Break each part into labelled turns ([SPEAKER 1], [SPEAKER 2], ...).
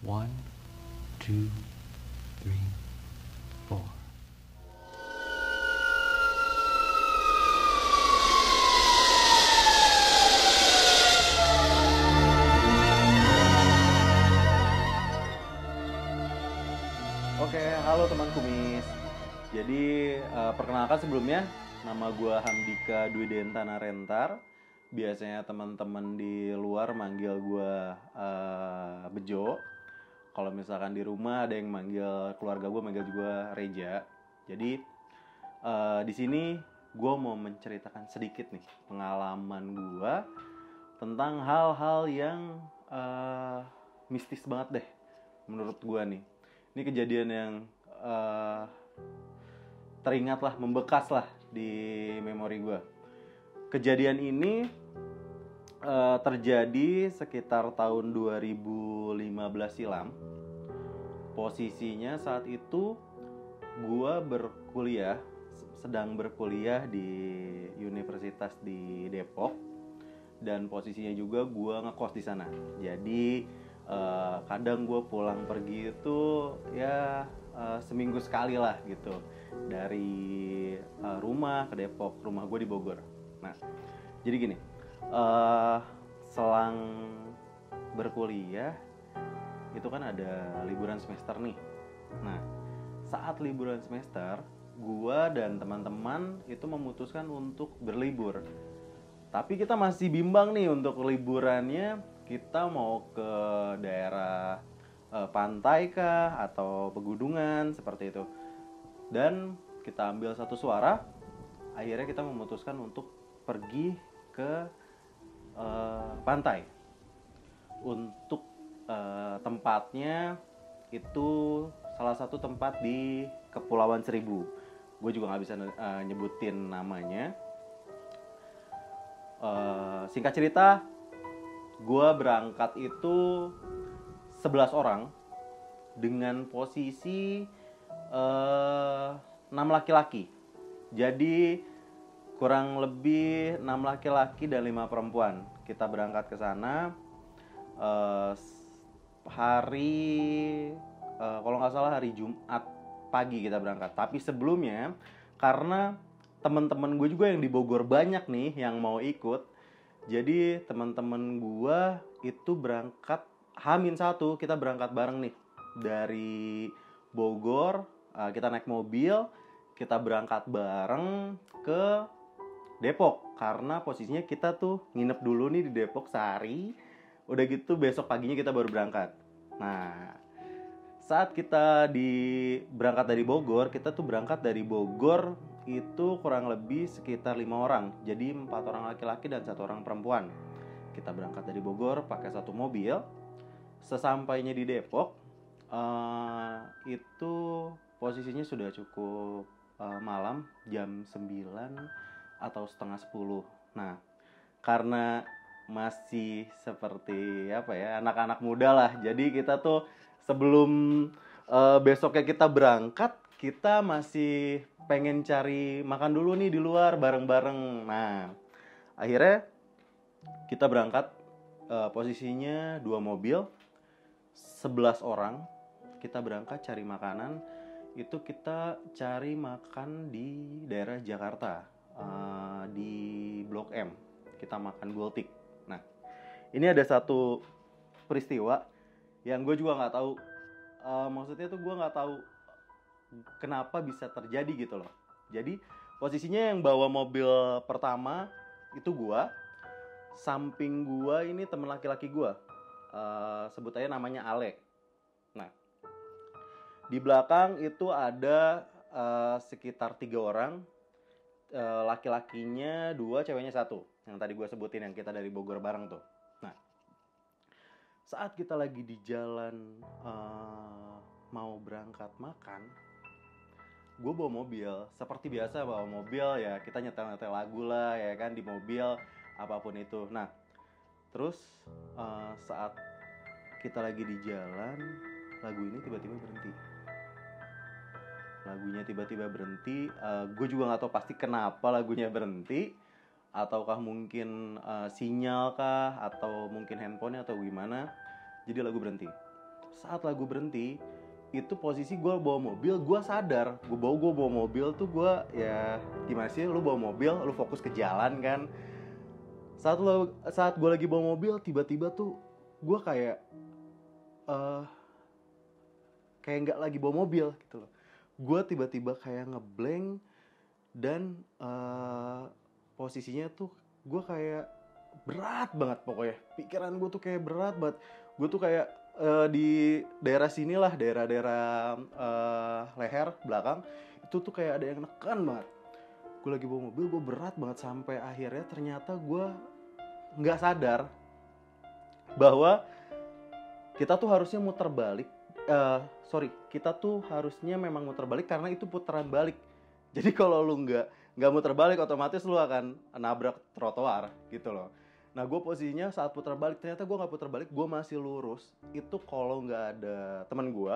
[SPEAKER 1] One, two, three, four.
[SPEAKER 2] Oke, halo teman kumis. Jadi perkenalkan sebelumnya, nama gue Hamdika Dwi Dentana Rentar. Biasanya teman-teman di luar manggil gue Bejo. Kalau misalkan di rumah ada yang manggil keluarga gue manggil juga Reja. Jadi di sini gue mau menceritakan sedikit nih pengalaman gue tentang hal-hal yang mistis banget deh menurut gue nih. Ini kejadian yang teringat lah, membekas lah di memori gue. Kejadian ini terjadi sekitar tahun 2015 silam. Posisinya saat itu gue sedang berkuliah di universitas di Depok. Dan posisinya juga gue ngekos di sana. Jadi kadang gue pulang pergi itu ya seminggu sekali lah gitu, dari rumah ke Depok. Rumah gue di Bogor. Nah, jadi gini, selang berkuliah itu kan ada liburan semester nih. Nah, saat liburan semester gue dan teman-teman itu memutuskan untuk berlibur. Tapi kita masih bimbang nih untuk liburannya, kita mau ke daerah pantai kah atau pegunungan seperti itu. Dan kita ambil satu suara, akhirnya kita memutuskan untuk pergi ke pantai. Untuk tempatnya itu salah satu tempat di Kepulauan Seribu. Gue juga nggak bisa nyebutin namanya. Singkat cerita, gue berangkat itu 11 orang dengan posisi 6 laki-laki. Jadi kurang lebih 6 laki-laki dan 5 perempuan. Kita berangkat ke sana kalau nggak salah hari Jumat pagi kita berangkat. Tapi sebelumnya, karena teman-teman gue juga yang di Bogor banyak nih yang mau ikut, jadi teman-teman gue itu berangkat H-1, kita berangkat bareng nih dari Bogor. Kita naik mobil, kita berangkat bareng ke Depok, karena posisinya kita tuh nginep dulu nih di Depok sehari. Udah gitu besok paginya kita baru berangkat. Nah, saat kita berangkat dari Bogor, kita tuh berangkat dari Bogor itu kurang lebih sekitar 5 orang. Jadi 4 orang laki-laki dan 1 orang perempuan. Kita berangkat dari Bogor pakai satu mobil. Sesampainya di Depok, itu posisinya sudah cukup malam, jam 9 atau setengah 10. Nah, karena masih seperti anak-anak muda lah. Jadi kita tuh sebelum besoknya kita berangkat, kita masih pengen cari makan dulu nih di luar bareng-bareng. Nah, akhirnya kita berangkat, posisinya 2 mobil, 11 orang. Kita berangkat cari makanan. Itu kita cari makan di daerah Jakarta, di Blok M. Kita makan Gultik. Nah, ini ada satu peristiwa yang gue juga nggak tahu, maksudnya tuh gue nggak tahu kenapa bisa terjadi gitu loh. Jadi posisinya yang bawa mobil pertama itu gue, samping gue ini temen laki-laki gue, sebut aja namanya Ale. Nah, di belakang itu ada sekitar 3 orang, laki-lakinya 2, ceweknya 1, yang tadi gue sebutin yang kita dari Bogor bareng tuh. Nah, saat kita lagi di jalan mau berangkat makan, gue bawa mobil. Seperti biasa bawa mobil ya, kita nyetel-nyetel lagu lah ya kan di mobil, apapun itu. Nah, terus saat kita lagi di jalan, lagu ini tiba-tiba berhenti. Lagunya tiba-tiba berhenti. Gue juga nggak tahu pasti kenapa lagunya berhenti, ataukah mungkin sinyal kah, atau mungkin handphonenya atau gimana. Jadi lagu berhenti. saat lagu berhenti, itu posisi gue bawa mobil, gue sadar gue bawa mobil tuh gue ya gimana sih, lu bawa mobil lu fokus ke jalan kan. Saat gue lagi bawa mobil, tiba-tiba tuh gue eh, kayak nggak lagi bawa mobil gitu loh. Gue tiba-tiba kayak ngeblank dan posisinya tuh gue kayak berat banget pokoknya. Pikiran gue tuh kayak berat banget. Gue tuh kayak di daerah sinilah, daerah-daerah leher belakang itu tuh kayak ada yang neken banget. Gue lagi bawa mobil, gue berat banget sampai akhirnya ternyata gue nggak sadar bahwa kita tuh harusnya muter balik. Kita tuh harusnya memang muter balik karena itu putaran balik. Jadi kalau lu nggak muter balik, otomatis lu akan nabrak trotoar gitu loh. Nah gue posisinya saat putar balik, ternyata gue nggak putar balik, gue masih lurus. Itu kalau nggak ada teman gue,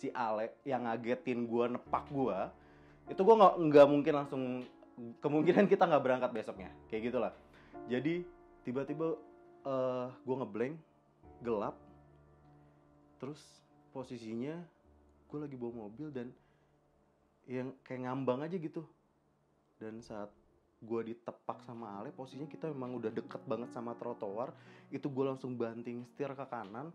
[SPEAKER 2] si Ale yang ngagetin gue, nepak gue, itu gue nggak mungkin langsung, kemungkinan kita nggak berangkat besoknya, kayak gitulah. Jadi tiba-tiba gue ngeblank, gelap, terus posisinya gue lagi bawa mobil dan yang kayak ngambang aja gitu. Dan saat gue ditepak sama Ale, posisinya kita memang udah deket banget sama trotoar. Itu gue langsung banting setir ke kanan.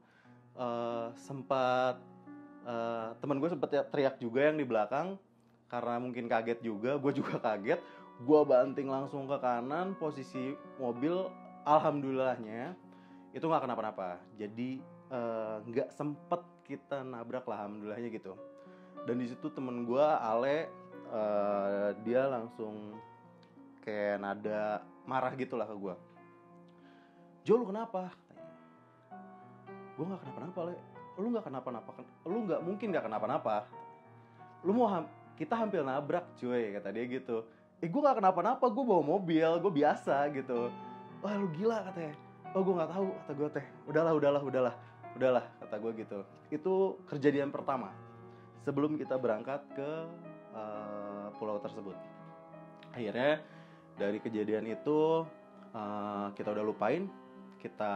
[SPEAKER 2] Teman gue sempet teriak juga yang di belakang, karena mungkin kaget juga, gue juga kaget. Gue banting langsung ke kanan, posisi mobil alhamdulillahnya itu nggak kenapa-napa. Jadi nggak sempet kita nabrak lah, alhamdulillahnya gitu. Dan di situ temen gue Ale, dia langsung kayak nada marah gitu lah ke gue. Jo, lu kenapa? Gue nggak kenapa-napa, Le. Lu nggak kenapa-napa, lu nggak mungkin nggak kenapa-napa. Lu kita hampir nabrak cuy, kata dia gitu. Gue nggak kenapa-napa, gue bawa mobil, gue biasa gitu. Wah lu gila, katanya. Oh gue nggak tahu, kata gue teh. Udahlah, kata gue gitu. Itu kejadian pertama sebelum kita berangkat ke pulau tersebut. Akhirnya dari kejadian itu kita udah lupain, kita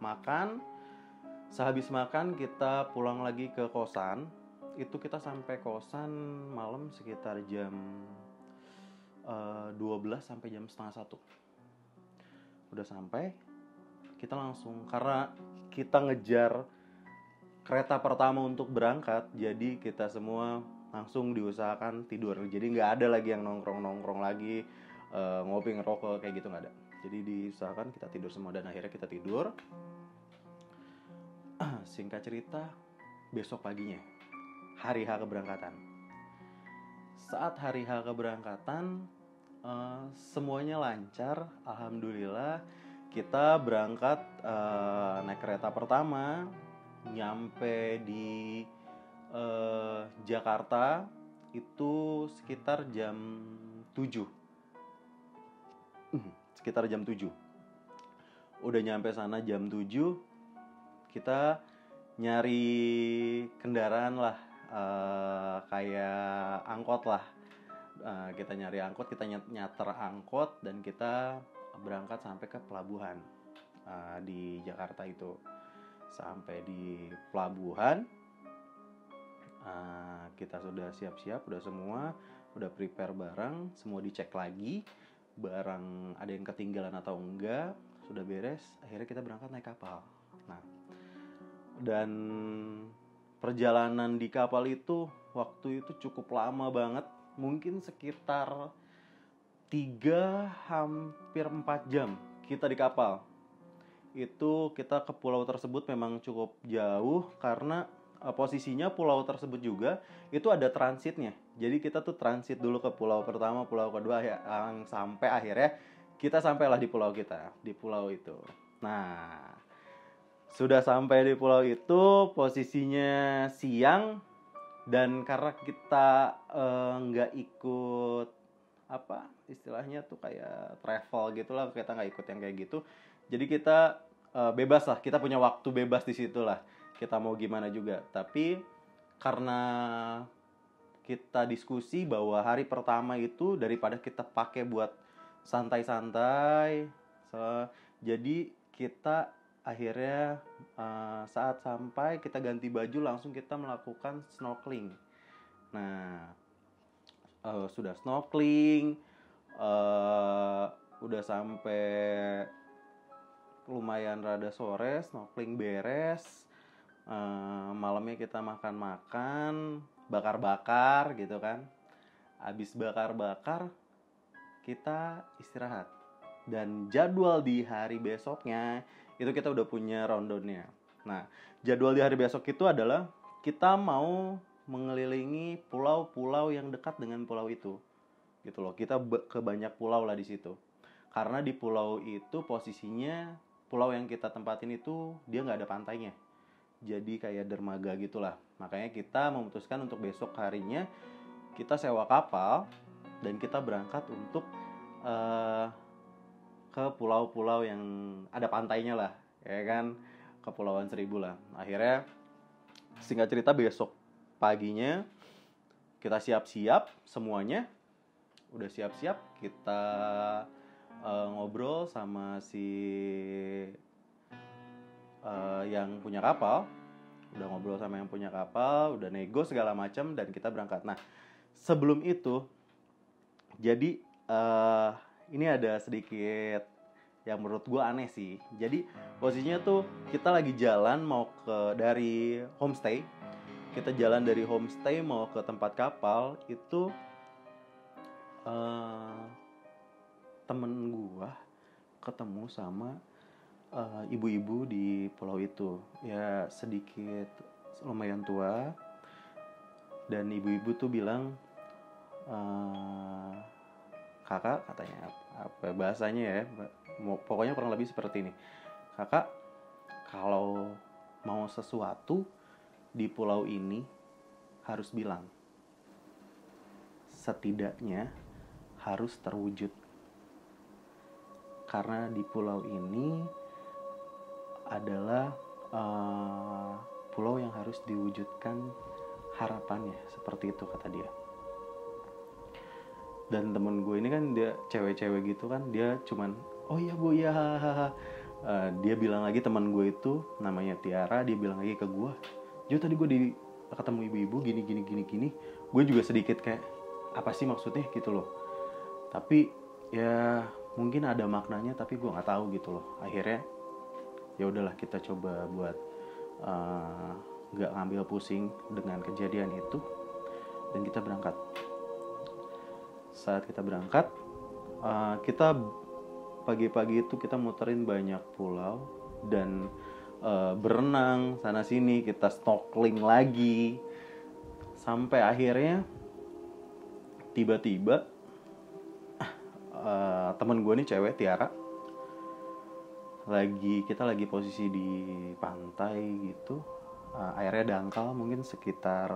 [SPEAKER 2] makan. Sehabis makan kita pulang lagi ke kosan. Itu kita sampai kosan malam sekitar jam 12 sampai jam setengah 1. Udah sampai, kita langsung, karena kita ngejar kereta pertama untuk berangkat, jadi kita semua langsung diusahakan tidur. Jadi nggak ada lagi yang nongkrong lagi, ngopi ngerokok kayak gitu, nggak ada. Jadi diusahakan kita tidur semua, dan akhirnya kita tidur. Singkat cerita, besok paginya hari H keberangkatan. Saat hari H keberangkatan, semuanya lancar, alhamdulillah. Kita berangkat naik kereta pertama, nyampe di Jakarta itu sekitar jam 7. Sekitar jam 7. Udah nyampe sana jam 7, kita nyari kendaraan lah, kayak angkot lah. Kita nyari angkot, kita nyater angkot, dan kita berangkat sampai ke pelabuhan di Jakarta itu. Sampai di pelabuhan, kita sudah siap-siap, udah semua, udah prepare barang, semua dicek lagi, barang ada yang ketinggalan atau enggak, sudah beres. Akhirnya kita berangkat naik kapal. Nah, dan perjalanan di kapal itu waktu itu cukup lama banget, mungkin sekitar 3 hampir 4 jam kita di kapal. Itu kita ke pulau tersebut memang cukup jauh, karena posisinya pulau tersebut juga itu ada transitnya. Jadi kita tuh transit dulu ke pulau pertama, pulau kedua, ya, sampai akhirnya kita sampailah di pulau kita, di pulau itu. Nah, sudah sampai di pulau itu, posisinya siang, dan karena kita nggak ikut apa istilahnya tuh kayak travel gitulah, kita nggak ikut yang kayak gitu. Jadi kita bebas lah, kita punya waktu bebas di situ lah. Kita mau gimana juga. Tapi karena kita diskusi bahwa hari pertama itu daripada kita pakai buat santai-santai, jadi kita akhirnya saat sampai kita ganti baju langsung kita melakukan snorkeling. Nah, sudah snorkeling, udah sampai lumayan rada sore, snorkeling beres. Malamnya kita makan-makan, bakar-bakar gitu kan. Habis bakar-bakar kita istirahat. Dan jadwal di hari besoknya itu kita udah punya rundownnya. Nah, jadwal di hari besok itu adalah kita mau mengelilingi pulau-pulau yang dekat dengan pulau itu. Gitu loh. Kita ke banyak pulau lah di situ. Karena di pulau itu posisinya, pulau yang kita tempatin itu dia nggak ada pantainya. Jadi kayak dermaga gitulah. Makanya kita memutuskan untuk besok harinya kita sewa kapal dan kita berangkat untuk ke pulau-pulau yang ada pantainya lah, ya kan, Kepulauan Seribu lah. Akhirnya singkat cerita besok paginya kita siap-siap semuanya, udah siap-siap kita ngobrol sama si yang punya kapal, udah nego segala macam dan kita berangkat. Nah, sebelum itu jadi ini ada sedikit yang menurut gue aneh sih. Jadi posisinya tuh kita lagi jalan mau dari homestay. Kita jalan dari homestay mau ke tempat kapal. Itu temen gue ketemu sama ibu-ibu di pulau itu. Ya sedikit lumayan tua. Dan ibu-ibu tuh bilang, kakak, katanya apa bahasanya ya, pokoknya kurang lebih seperti ini. Kakak, kalau mau sesuatu di pulau ini harus bilang, setidaknya harus terwujud. Karena di pulau ini adalah pulau yang harus diwujudkan harapannya, seperti itu kata dia. Dan temen gue ini kan dia cewek-cewek gitu kan, dia cuman oh iya bu ya, dia bilang lagi, teman gue itu namanya Tiara, dia bilang lagi ke gue, Jo tadi gue ketemu ibu-ibu gini. Gue juga sedikit kayak apa sih maksudnya gitu loh, tapi ya mungkin ada maknanya tapi gue nggak tahu gitu loh. Akhirnya ya udahlah, kita coba buat nggak ngambil pusing dengan kejadian itu dan kita berangkat. Saat kita berangkat, kita pagi-pagi itu kita muterin banyak pulau dan berenang sana sini, kita snorkeling lagi sampai akhirnya tiba-tiba temen gue nih cewek, Tiara, kita lagi posisi di pantai gitu, airnya dangkal mungkin sekitar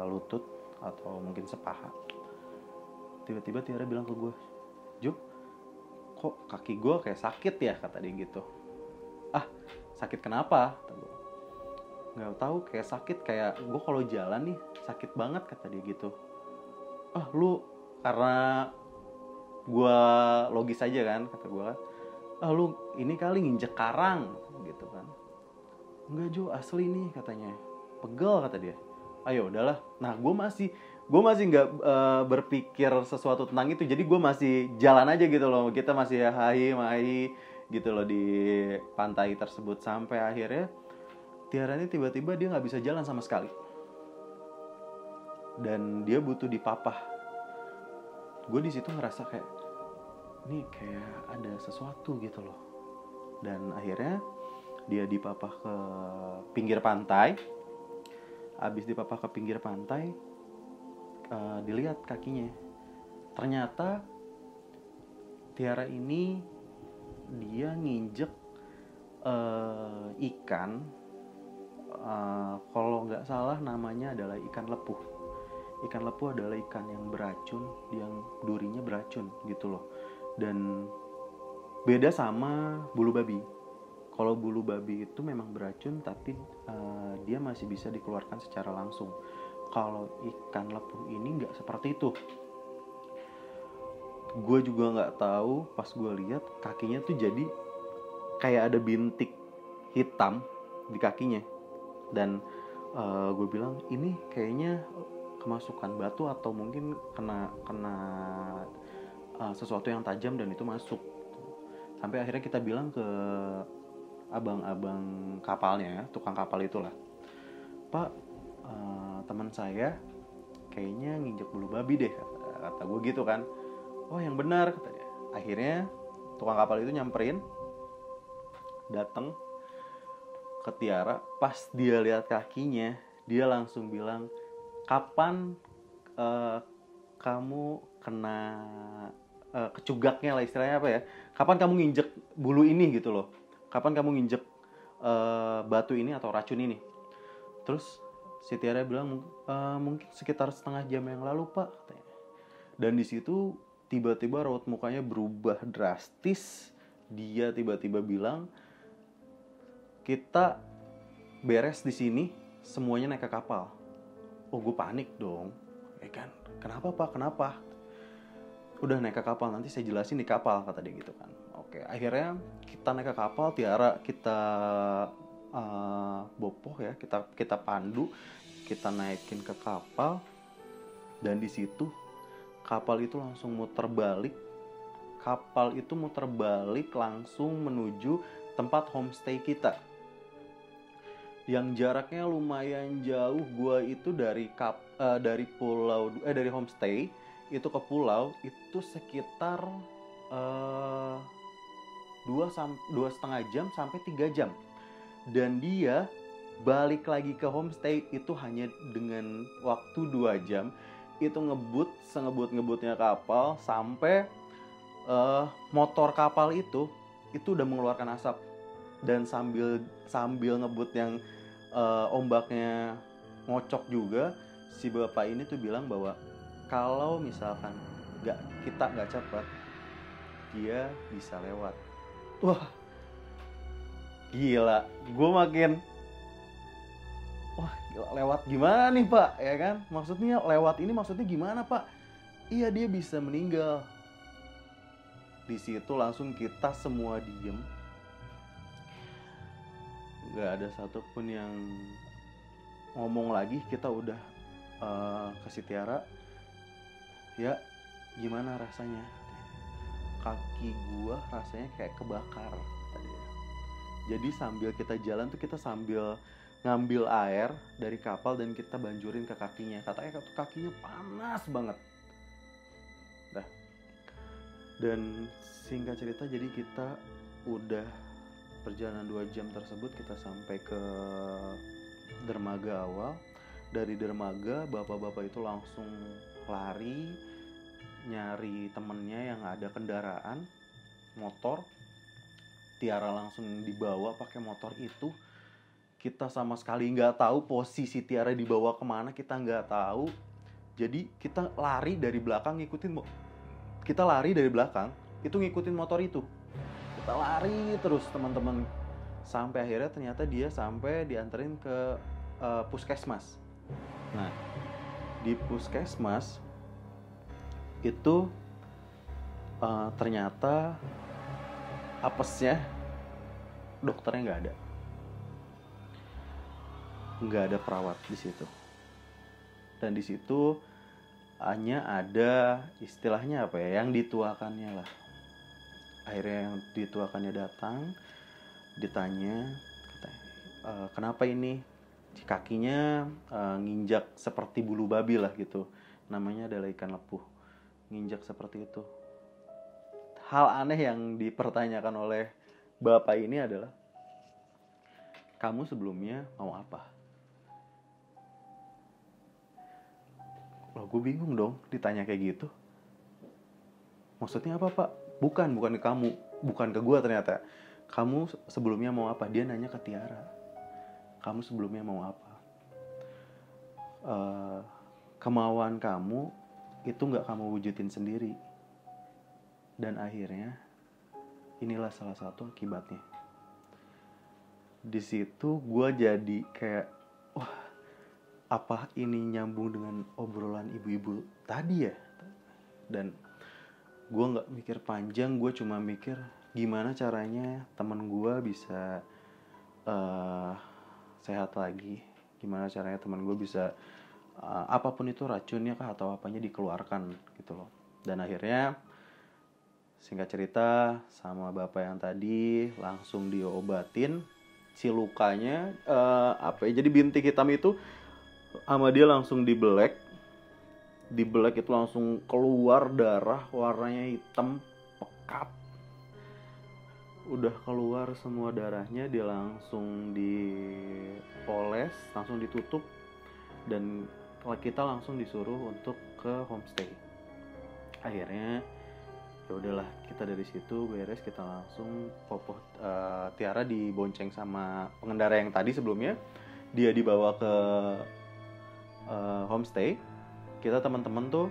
[SPEAKER 2] lutut atau mungkin sepaha. Tiba-tiba Tiara bilang ke gue, Jo, kok kaki gue kayak sakit ya, kata dia gitu. Ah, sakit kenapa? Kata gue. Nggak tahu, kayak sakit, kayak gue kalau jalan nih sakit banget, kata dia gitu. Ah, lu karena gue logis aja kan, kata gue kan. Ah, lu ini kali nginjek karang gitu kan. Enggak Jo, asli nih katanya. Pegel, kata dia. Ayo udahlah. Nah, gue masih nggak berpikir sesuatu tentang itu, jadi gue masih jalan aja gitu loh. Kita masih hai gitu loh di pantai tersebut sampai akhirnya Tiara ini tiba-tiba dia nggak bisa jalan sama sekali dan dia butuh dipapah. Gue di situ ngerasa kayak ini kayak ada sesuatu gitu loh, dan akhirnya dia dipapah ke pinggir pantai. Abis dipapah ke pinggir pantai, dilihat kakinya, ternyata Tiara ini dia nginjek ikan, kalau nggak salah namanya adalah ikan lepuh. Ikan lepuh adalah ikan yang beracun, yang durinya beracun gitu loh, dan beda sama bulu babi. Kalau bulu babi itu memang beracun tapi dia masih bisa dikeluarkan secara langsung. Kalau ikan lepuh ini nggak seperti itu. Gue juga nggak tahu, pas gue lihat kakinya tuh jadi kayak ada bintik hitam di kakinya. Dan gue bilang ini kayaknya kemasukan batu atau mungkin kena sesuatu yang tajam dan itu masuk. Sampai akhirnya kita bilang ke abang-abang kapalnya, tukang kapal itulah, Pak, teman saya kayaknya nginjek bulu babi deh, kata gue gitu kan. Oh yang benar, kata dia. Akhirnya tukang kapal itu nyamperin, datang ke Tiara. Pas dia lihat kakinya, dia langsung bilang, kapan kamu kena kecugaknya lah istilahnya apa ya, kapan kamu nginjek bulu ini gitu loh, kapan kamu nginjek batu ini atau racun ini. Terus si Tiara bilang, mungkin sekitar setengah jam yang lalu Pak, katanya. Dan di situ tiba-tiba raut mukanya berubah drastis. Dia tiba-tiba bilang, kita beres di sini, semuanya naik ke kapal. Oh, gue panik dong, ya kan? Kenapa Pak? Kenapa? Udah naik ke kapal, nanti saya jelasin di kapal, kata dia gitu kan. Oke, akhirnya kita naik ke kapal, Tiara kita bopoh ya, kita pandu, kita naikin ke kapal. Dan di situ kapal itu langsung muter balik. Kapal itu muter balik langsung menuju tempat homestay kita. Yang jaraknya lumayan jauh. Gua itu dari homestay itu ke pulau itu sekitar 2,5 jam sampai 3 jam. Dan dia balik lagi ke homestay itu hanya dengan waktu 2 jam. Itu sengebut-ngebutnya kapal sampai motor kapal itu udah mengeluarkan asap. Dan sambil ngebut yang ombaknya ngocok juga, si bapak ini tuh bilang bahwa kalau misalkan kita nggak cepat, dia bisa lewat. Wah, gila, gue makin, wah gila, lewat gimana nih Pak, ya kan? Maksudnya lewat ini maksudnya gimana Pak? Iya, dia bisa meninggal. Di situ langsung kita semua diem. Gak ada satupun yang ngomong lagi. Kita udah kasih Tiara, ya gimana rasanya? Kaki gua rasanya kayak kebakar tadi. Jadi sambil kita jalan tuh kita sambil ngambil air dari kapal dan kita banjurin ke kakinya. Katanya kakinya panas banget. Dah. Dan singkat cerita, jadi kita udah perjalanan 2 jam tersebut, kita sampai ke dermaga awal. Dari dermaga, bapak-bapak itu langsung lari nyari temennya yang ada kendaraan motor. Tiara langsung dibawa pakai motor itu. Kita sama sekali nggak tahu posisi Tiara dibawa kemana, kita nggak tahu. Jadi kita lari dari belakang ngikutin motor itu. Kita lari terus teman-teman, sampai akhirnya ternyata dia sampai dianterin ke puskesmas. Nah, di puskesmas itu ternyata apesnya dokternya nggak ada perawat di situ. Dan di situ hanya ada istilahnya apa ya, yang dituakannya lah. Akhirnya yang dituakannya datang, ditanya, kenapa ini kakinya nginjak seperti bulu babi lah gitu. Namanya adalah ikan lepuh. Nginjak seperti itu. Hal aneh yang dipertanyakan oleh bapak ini adalah, kamu sebelumnya mau apa? Loh, gue bingung dong ditanya kayak gitu. Maksudnya apa Pak? Bukan ke kamu, bukan ke gue ternyata. Kamu sebelumnya mau apa? Dia nanya ke Tiara. Kamu sebelumnya mau apa? Kemauan kamu itu gak kamu wujudin sendiri. Dan akhirnya inilah salah satu akibatnya. Di situ gue jadi kayak, wah, apa ini nyambung dengan obrolan ibu-ibu tadi ya? Dan gue gak mikir panjang, gue cuma mikir gimana caranya temen gue bisa sehat lagi. Gimana caranya teman gue bisa apapun itu racunnya kah atau apanya dikeluarkan gitu loh. Dan akhirnya singkat cerita sama bapak yang tadi langsung diobatin si lukanya, jadi bintik hitam itu sama dia langsung dibelek itu langsung keluar darah warnanya hitam pekat. Udah keluar semua darahnya, dia langsung dipoles, langsung ditutup, dan kita langsung disuruh untuk ke homestay. Akhirnya ya udahlah, kita dari situ beres, kita langsung Tiara dibonceng sama pengendara yang tadi sebelumnya, dia dibawa ke homestay. Kita teman-teman tuh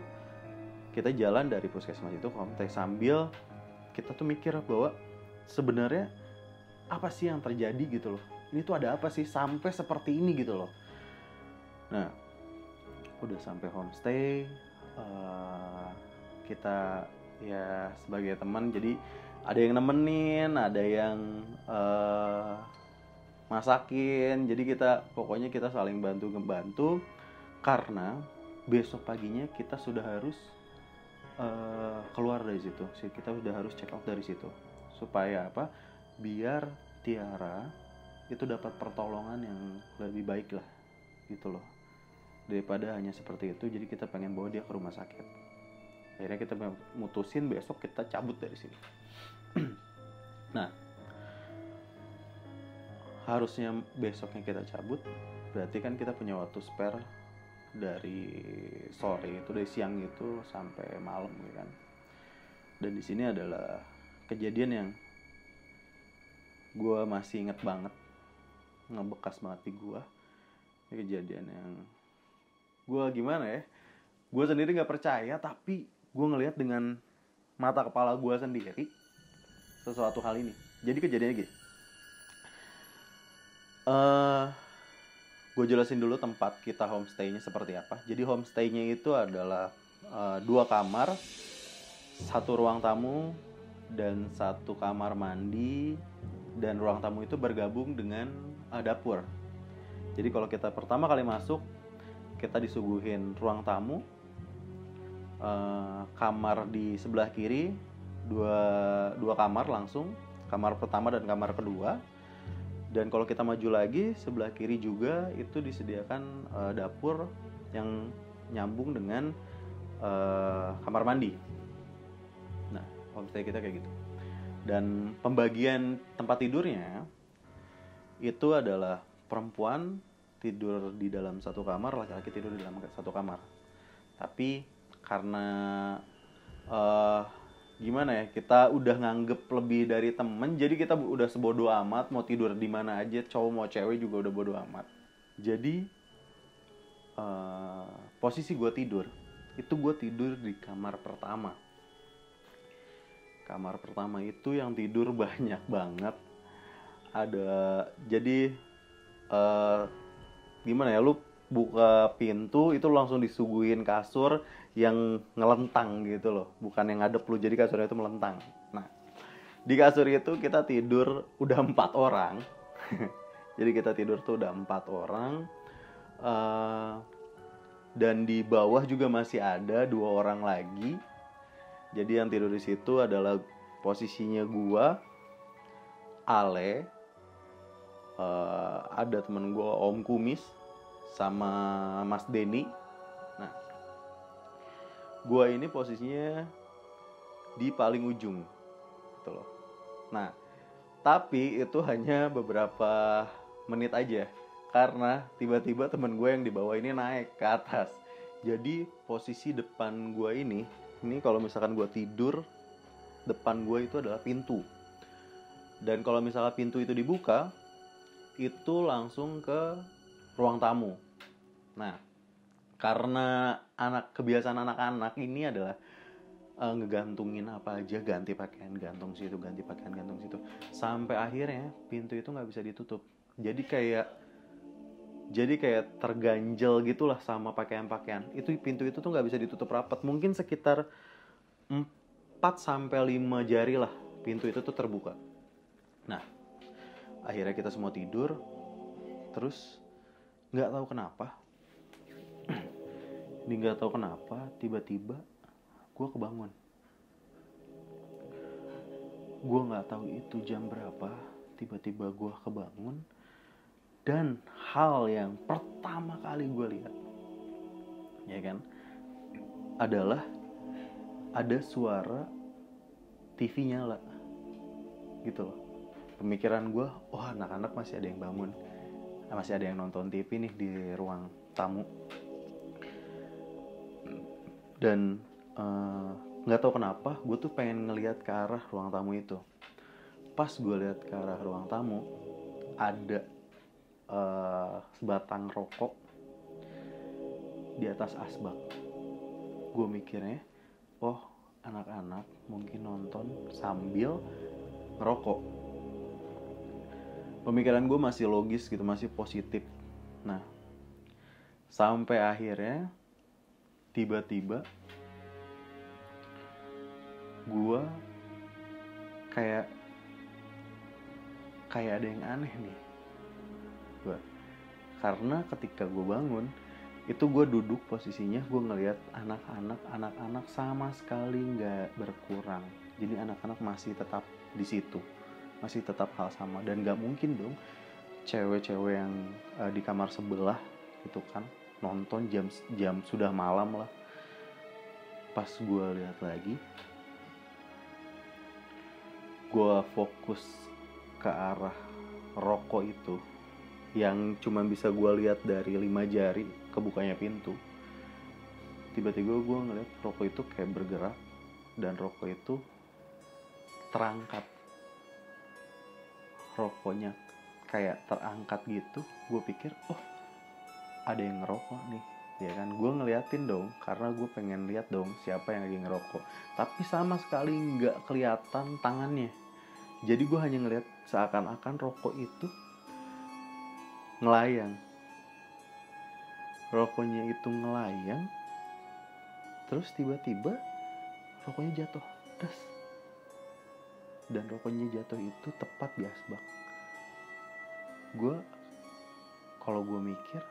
[SPEAKER 2] kita jalan dari puskesmas itu ke homestay sambil kita tuh mikir bahwa sebenarnya apa sih yang terjadi gitu loh, ini tuh ada apa sih sampai seperti ini gitu loh. Nah udah sampai homestay, kita ya sebagai teman, jadi ada yang nemenin, ada yang masakin, jadi pokoknya kita saling bantu karena besok paginya kita sudah harus keluar dari situ, kita sudah harus check out dari situ. Supaya apa? Biar Tiara itu dapat pertolongan yang lebih baik lah gitu loh, daripada hanya seperti itu. Jadi kita pengen bawa dia ke rumah sakit. Akhirnya kita mutusin besok kita cabut dari sini. Nah harusnya besoknya kita cabut, berarti kan kita punya waktu spare dari sore itu, dari siang itu sampai malam gitu kan. Dan di sini adalah kejadian yang gue masih inget banget, ngebekas banget di gue. Ini kejadian yang gue gimana ya, gue sendiri gak percaya, tapi gue ngelihat dengan mata kepala gue sendiri sesuatu hal ini. Jadi kejadiannya gini, gue jelasin dulu tempat kita homestay-nya seperti apa. Jadi homestay-nya itu adalah 2 kamar, 1 ruang tamu, dan 1 kamar mandi, dan ruang tamu itu bergabung dengan dapur. Jadi kalau kita pertama kali masuk, kita disuguhin ruang tamu, kamar di sebelah kiri, dua kamar langsung, kamar pertama dan kamar kedua. Dan kalau kita maju lagi, sebelah kiri juga itu disediakan dapur yang nyambung dengan kamar mandi. Nah, homestay kita kayak gitu. Dan pembagian tempat tidurnya itu adalah perempuan tidur di dalam 1 kamar, laki-laki tidur di dalam 1 kamar. Tapi karena gimana ya, kita udah nganggep lebih dari temen, jadi kita udah sebodo amat mau tidur di mana aja, cowok mau cewek juga udah bodo amat. Jadi posisi gue tidur itu, gue tidur di kamar pertama. Kamar pertama itu yang tidur banyak banget. Jadi gimana ya, lu buka pintu itu langsung disuguhin kasur yang ngelentang gitu loh, bukan yang ngadep lu, jadi kasurnya itu melentang. Nah di kasur itu kita tidur udah 4 orang. Jadi kita tidur tuh udah 4 orang, dan di bawah juga masih ada 2 orang lagi. Jadi yang tidur di situ adalah posisinya gua, Ale, ada temen gua Om Kumis, sama Mas Denny. Nah, gua ini posisinya di paling ujung gitu loh. Nah, tapi itu hanya beberapa menit aja, karena tiba-tiba temen gue yang di bawah ini naik ke atas. Jadi posisi depan gue ini kalau misalkan gue tidur, depan gue itu adalah pintu. Dan kalau misalkan pintu itu dibuka, itu langsung ke ruang tamu. Nah, karena kebiasaan anak-anak ini adalah ngegantungin apa aja, ganti pakaian gantung situ, ganti pakaian gantung situ, sampai akhirnya pintu itu nggak bisa ditutup. Jadi kayak terganjel gitulah sama pakaian-pakaian. Itu pintu itu tuh nggak bisa ditutup rapat. Mungkin sekitar 4-5 jari lah pintu itu tuh terbuka. Nah, Akhirnya kita semua tidur. Terus nggak tahu kenapa, tiba-tiba gue kebangun. Gue nggak tahu itu jam berapa, tiba-tiba gue kebangun. Dan hal yang pertama kali gue lihat, ya kan, adalah ada suara TV nyala gitu loh. Pemikiran gue, oh anak-anak masih ada yang bangun, masih ada yang nonton TV nih di ruang tamu. Dan nggak tahu kenapa gue tuh pengen ngelihat ke arah ruang tamu itu. Pas gue lihat ke arah ruang tamu, ada sebatang rokok di atas asbak. Gue mikirnya, oh anak-anak mungkin nonton sambil ngerokok. Pemikiran gue masih logis gitu, masih positif. Nah, sampai akhirnya tiba-tiba gue kayak ada yang aneh nih. Karena ketika gue bangun, itu gue duduk posisinya, gue ngelihat anak-anak sama sekali nggak berkurang. Jadi anak-anak masih tetap di situ, masih tetap hal sama. Dan nggak mungkin dong cewek-cewek yang di kamar sebelah itu kan nonton jam sudah malam lah. Pas gue lihat lagi, gue fokus ke arah rokok itu yang cuma bisa gue lihat dari 5 jari kebukanya pintu. Tiba-tiba gue ngeliat rokok itu kayak bergerak dan rokok itu terangkat. Rokoknya kayak terangkat gitu. Gue pikir, oh ada yang ngerokok nih, ya kan? Gue ngeliatin dong, karena gue pengen lihat dong siapa yang lagi ngerokok. Tapi sama sekali nggak kelihatan tangannya. Jadi gue hanya ngeliat seakan-akan rokok itu ngelayang. Rokoknya itu ngelayang. Terus tiba-tiba rokoknya jatuh. Das. Dan rokoknya jatuh itu tepat di asbak. Kalau gue mikir,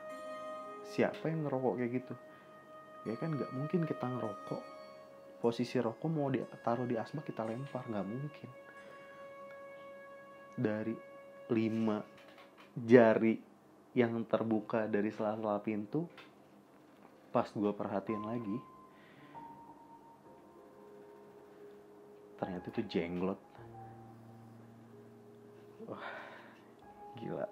[SPEAKER 2] siapa yang ngerokok kayak gitu? Ya kan gak mungkin kita ngerokok, posisi rokok mau ditaruh di asbak kita lempar, gak mungkin. Dari 5 jari yang terbuka dari sela-sela pintu, pas gue perhatiin lagi, ternyata itu jenglot. Wah, gila.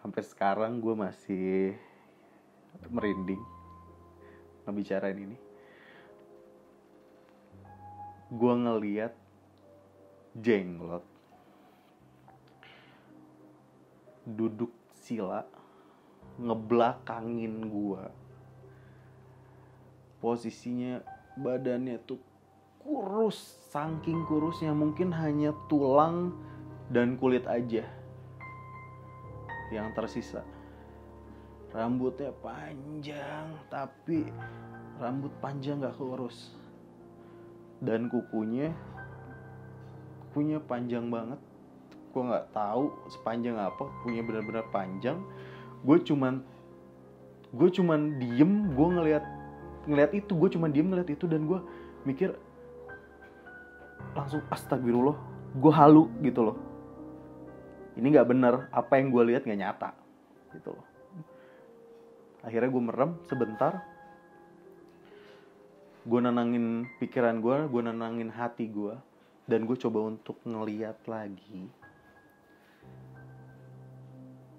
[SPEAKER 2] Sampai sekarang gue masih merinding ngebicarain ini. Gue ngeliat jenglot duduk sila ngebelakangin gua. Posisinya badannya tuh kurus, saking kurusnya mungkin hanya tulang dan kulit aja yang tersisa. Rambutnya panjang, tapi rambut panjang gak kurus. Dan kukunya panjang banget. Gue nggak tahu sepanjang apa, punya benar-benar panjang. Gue cuman diem, gue ngeliat itu, gue cuman diem ngeliat itu, dan gue mikir langsung astagfirullah, gue halu gitu loh. Ini nggak benar, apa yang gue lihat nggak nyata gitu loh. Akhirnya gue merem sebentar, gue nenangin pikiran gue nenangin hati gue, dan gue coba untuk ngeliat lagi.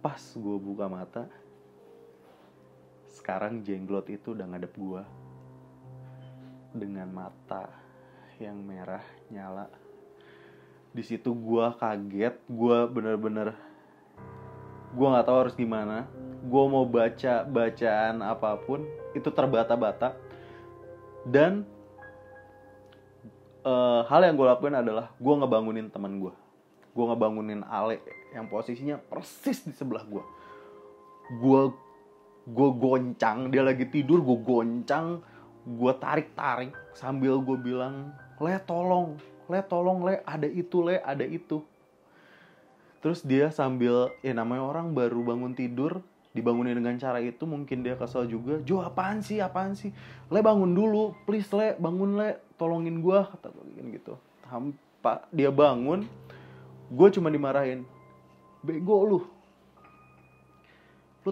[SPEAKER 2] Pas gue buka mata, sekarang jenglot itu udah ngadep gue dengan mata yang merah nyala. Di situ gue kaget, gue bener-bener, gue nggak tahu harus gimana. Gue mau baca bacaan apapun itu terbata-bata. Dan hal yang gue lakuin adalah gue ngebangunin teman gue. Gue ngebangunin Ale yang posisinya persis di sebelah gue. Gue goncang, dia lagi tidur, gue goncang, gue tarik sambil gue bilang, le tolong le, ada itu. Terus dia sambil, ya namanya orang baru bangun tidur, dibangunin dengan cara itu, mungkin dia kesel juga. Jo, apaan sih? Le, bangun dulu, please Le, bangun Le, tolongin gue, kata gue gitu. Hampa, dia bangun, gue cuma dimarahin. Bego lu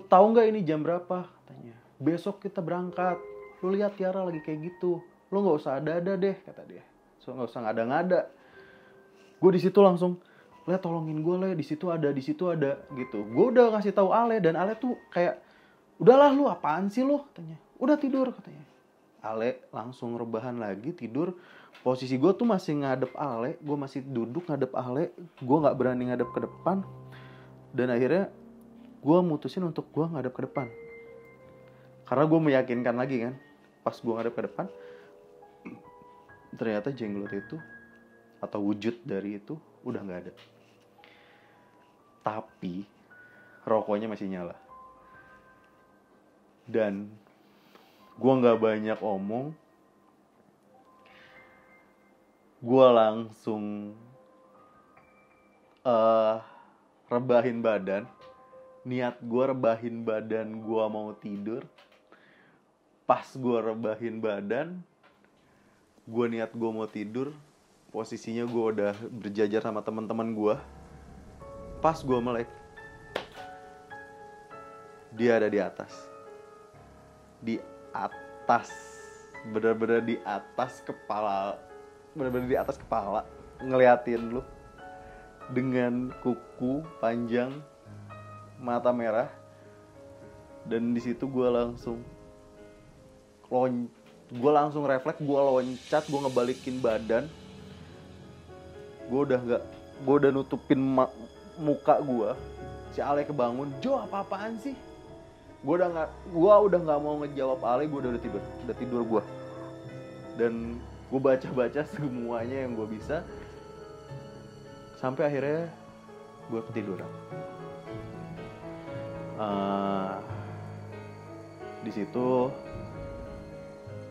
[SPEAKER 2] tahu nggak ini jam berapa? Katanya. Besok kita berangkat. Lu lihat Tiara lagi kayak gitu. Lu nggak usah ada-ada deh, kata dia. So nggak usah ngada-ngada. Gue di situ langsung, Le, tolongin gue Le, di situ ada gitu. Gue udah ngasih tahu Ale, dan Ale tuh kayak, udahlah lu, apaan sih lu, katanya. Udah tidur, katanya. Ale langsung rebahan lagi, tidur. Posisi gue tuh masih ngadep Ale, gue masih duduk ngadep Ale, gue nggak berani ngadep ke depan. Dan akhirnya gue mutusin untuk gue ngadep ke depan, karena gue meyakinkan lagi kan. Pas gue ngadep ke depan, ternyata jenglot itu atau wujud dari itu udah nggak ada, tapi rokoknya masih nyala. Dan gue nggak banyak omong, gue langsung rebahin badan. Niat gue rebahin badan, gue mau tidur. Pas gue rebahin badan, gue niat gue mau tidur, posisinya gue udah berjajar sama teman-teman gue. Pas gue melek, dia ada di atas. Di atas, bener-bener di atas kepala, ngeliatin lu dengan kuku panjang, mata merah. Dan di situ gue langsung refleks, gue loncat, gue ngebalikin badan. Gue udah nutupin muka gue. Si Ale kebangun, Jo, apa-apaan sih? Gue udah nggak mau ngejawab Ale, gue udah tidur gue. Dan gue baca semuanya yang gue bisa, sampai akhirnya gue ketiduran. Di situ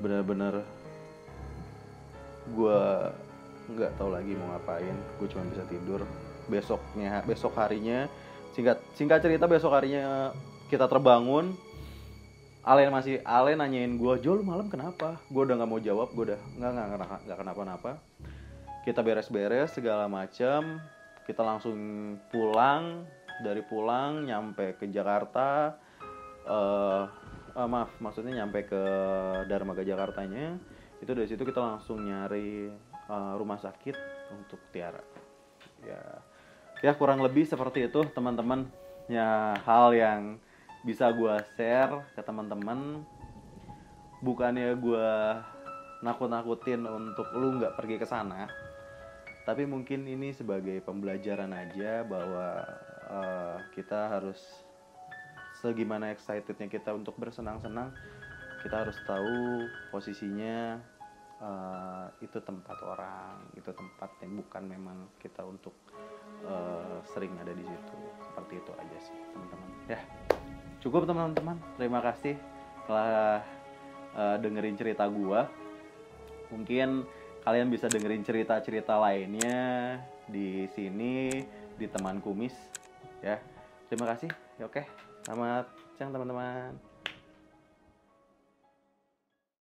[SPEAKER 2] benar-benar gue nggak tahu lagi mau ngapain. Gue cuma bisa tidur. Besok harinya, singkat cerita, besok harinya kita terbangun. Ale nanyain gue, Jo, lu malam kenapa? Gue udah nggak mau jawab. Gue udah nggak kenapa-napa. Kita beres-beres segala macam. Kita langsung pulang. Dari pulang nyampe ke Jakarta, maksudnya nyampe ke Darmaga Jakartanya. Itu dari situ kita langsung nyari rumah sakit untuk Tiara. Ya kurang lebih seperti itu teman-teman. Ya, hal yang bisa gue share ke teman-teman. Bukannya gue nakut-nakutin untuk lu nggak pergi ke sana, tapi mungkin ini sebagai pembelajaran aja bahwa kita harus, segimana excitednya kita untuk bersenang-senang, kita harus tahu posisinya. Itu tempat orang, itu tempat yang bukan memang kita untuk sering ada di situ. Seperti itu aja sih teman-teman. Ya, cukup teman-teman. Terima kasih telah dengerin cerita gua. Mungkin kalian bisa dengerin cerita-cerita lainnya di sini, di Teman Kumis. Ya, terima kasih. Ya, oke. Selamat siang teman-teman.